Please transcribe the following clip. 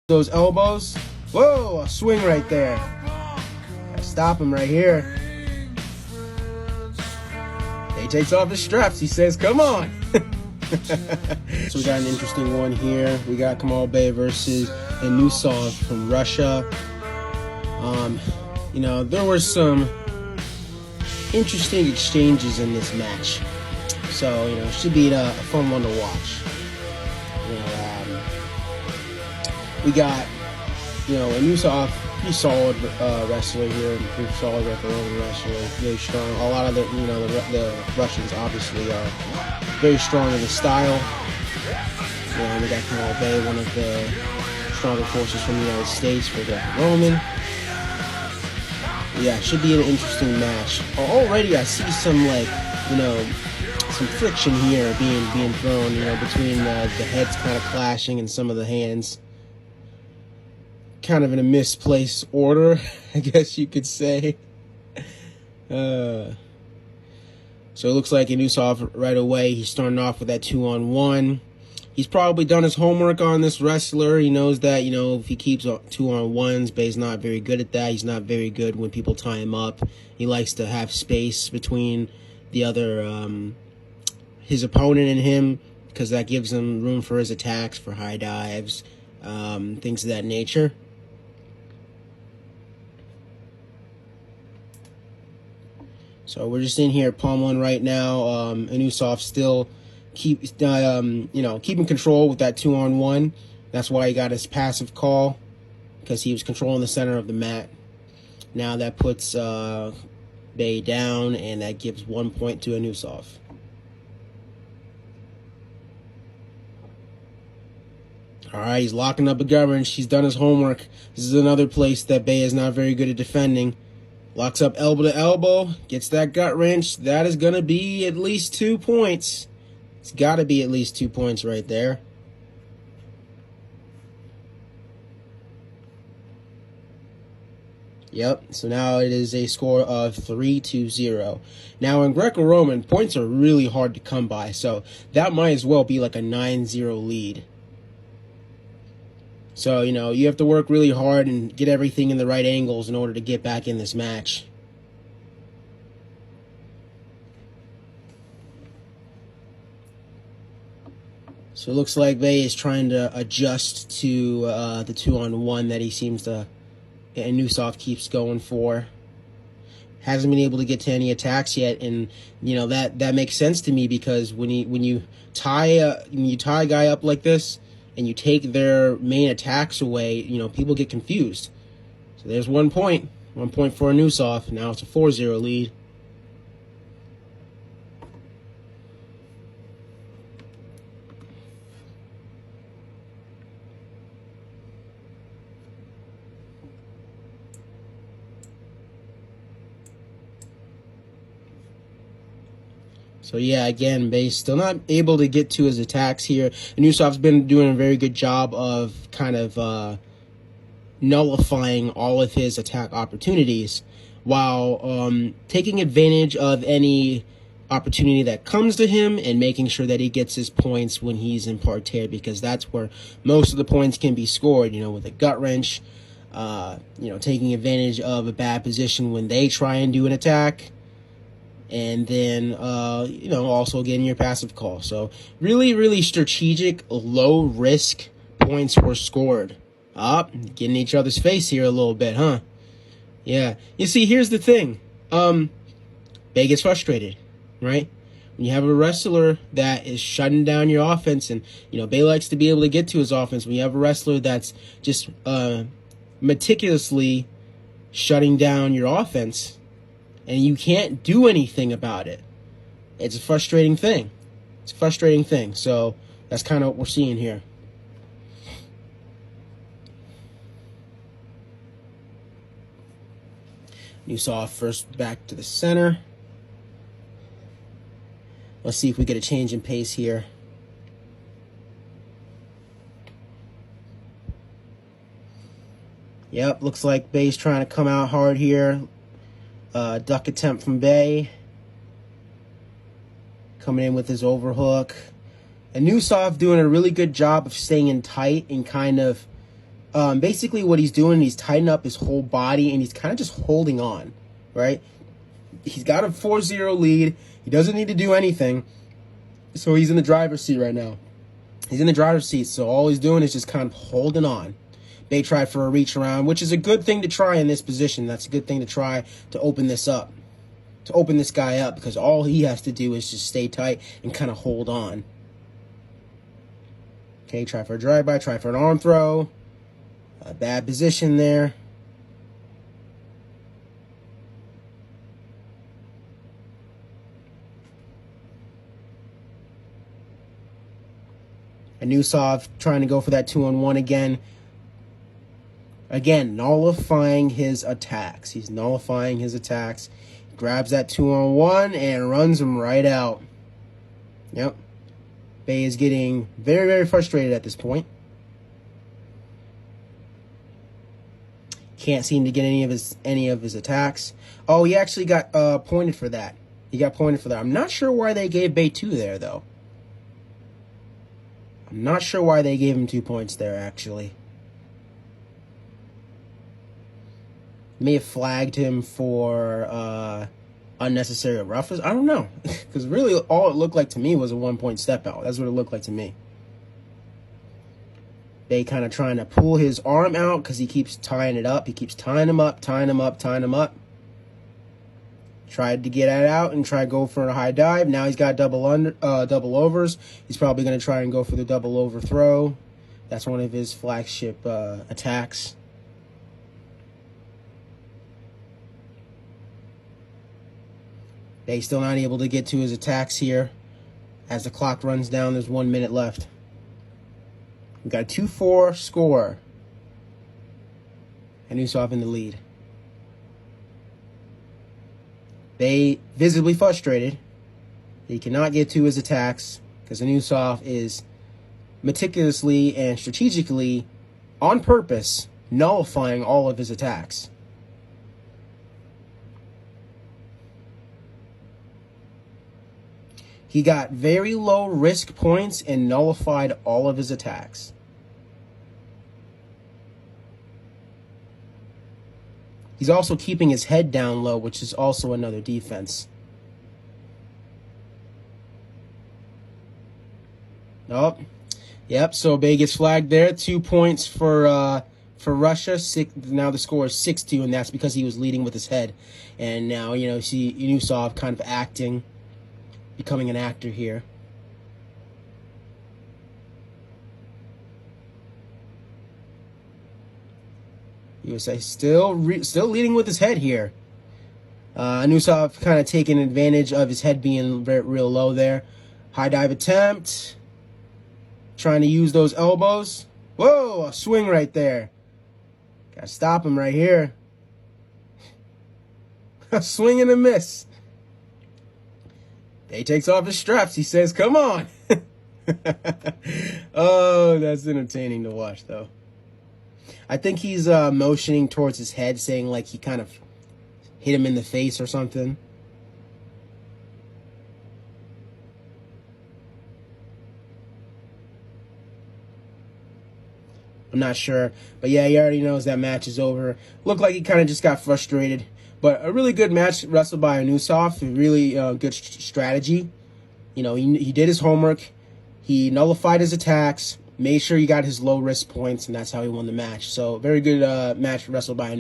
those elbows. Whoa, a swing right there. Gotta stop him right here. He takes off his straps. He says, come on. So we got an interesting one here. We got Kamal versus Lunusov from Russia. There were some interesting exchanges in this match. So, it should be a fun one to watch. We got, Lunusov, pretty solid wrestler here, pretty solid Greco-Roman wrestler, very strong. A lot of the Russians obviously are very strong in the style. We got Kamal, one of the stronger forces from the United States for Greco-Roman. Yeah, it should be an interesting match. Already I see some some friction here being thrown, between the heads kind of clashing and some of the hands. Kind of in a misplaced order, I guess you could say. So it looks like Lunusov right away, he's starting off with that 2-on-1. He's probably done his homework on this wrestler. He knows that, if he keeps 2-on-1s, but he's not very good at that. He's not very good when people tie him up. He likes to have space between the other, his opponent and him, because that gives him room for his attacks, for high dives, things of that nature. So we're just in here pummeling right now. Lunusov still keeping control with that 2-on-1. That's why he got his passive call, because he was controlling the center of the mat. Now that puts Bay down, and that gives 1 point to Lunusov. All right, he's locking up a gut wrench. He's done his homework. This is another place that Bay is not very good at defending. Locks up elbow to elbow, gets that gut wrench. That is going to be at least 2 points. It's got to be at least 2 points right there. Yep, so now it is a score of 3-0. Now in Greco-Roman, points are really hard to come by, so that might as well be like a 9-0 lead. So, you have to work really hard and get everything in the right angles in order to get back in this match. So it looks like Bay is trying to adjust to the 2-on-1 that he seems to, and Lunusov keeps going for. Hasn't been able to get to any attacks yet, and that makes sense to me, because when you tie a guy up like this, and you take their main attacks away, people get confused. So there's 1 point. 1 point for Lunusov. Now it's a 4-0 lead. So yeah, again, Bay's still not able to get to his attacks here. Lunusov's been doing a very good job of kind of nullifying all of his attack opportunities, while taking advantage of any opportunity that comes to him and making sure that he gets his points when he's in parterre, because that's where most of the points can be scored, with a gut wrench, taking advantage of a bad position when they try and do an attack. And then, also getting your passive call. So really, really strategic, low-risk points were scored. Getting each other's face here a little bit, huh? Yeah. You see, here's the thing. Bay gets frustrated, right? When you have a wrestler that is shutting down your offense, and, Bay likes to be able to get to his offense. When you have a wrestler that's just meticulously shutting down your offense, and you can't do anything about it, it's a frustrating thing. It's a frustrating thing. So that's kind of what we're seeing here. Lunusov first back to the center. Let's see if we get a change in pace here. Yep, looks like Bay's trying to come out hard here. Duck attempt from Bay. Coming in with his overhook. And Lunusov doing a really good job of staying in tight and kind of Basically what he's doing, he's tightening up his whole body, and he's kind of just holding on, right? He's got a 4-0 lead. He doesn't need to do anything. So he's in the driver's seat right now. He's in the driver's seat, so all he's doing is just kind of holding on. Bay tried for a reach around, which is a good thing to try in this position. That's a good thing to try to open this up, to open this guy up, because all he has to do is just stay tight and kind of hold on. Okay, try for a drive-by, try for an arm throw. A bad position there. Lunusov trying to go for that 2-on-1 again. Again, nullifying his attacks. He's nullifying his attacks. Grabs that 2-on-1 and runs him right out. Yep. Bay is getting very, very frustrated at this point. Can't seem to get any of his attacks. Oh, he actually got pointed for that. He got pointed for that. I'm not sure why they gave Bay 2 there, though. I'm not sure why they gave him 2 points there, actually. May have flagged him for unnecessary roughness. I don't know. Because really, all it looked like to me was a 1-point step out. That's what it looked like to me. Bay kind of trying to pull his arm out because he keeps tying it up. He keeps tying him up, tying him up, tying him up. Tried to get it out and try to go for a high dive. Now he's got double overs. He's probably going to try and go for the double overthrow. That's one of his flagship attacks. Bay still not able to get to his attacks here. As the clock runs down, there's 1 minute left. We got a 2-4 score. And Lunusov in the lead. Bay visibly frustrated. He cannot get to his attacks because Lunusov is meticulously and strategically, on purpose, nullifying all of his attacks. He got very low risk points and nullified all of his attacks. He's also keeping his head down low, which is also another defense. Oh, yep. So Bay gets flagged there. 2 points for Russia. Now the score is 6-2, and that's because he was leading with his head. And now see Lunusov kind of acting, becoming an actor here. USA still leading with his head here. Lunusov kind of taking advantage of his head being real low there. High dive attempt. Trying to use those elbows. Whoa, a swing right there. Gotta stop him right here. A swing and a miss. He takes off his straps. He says, come on. Oh, that's entertaining to watch, though. I think he's motioning towards his head, saying like he kind of hit him in the face or something. I'm not sure. But yeah, he already knows that match is over. Looked like he kind of just got frustrated. But a really good match wrestled by Lunusov. A really good strategy. He did his homework. He nullified his attacks. Made sure he got his low risk points, and that's how he won the match. So very good match wrestled by Lunusov.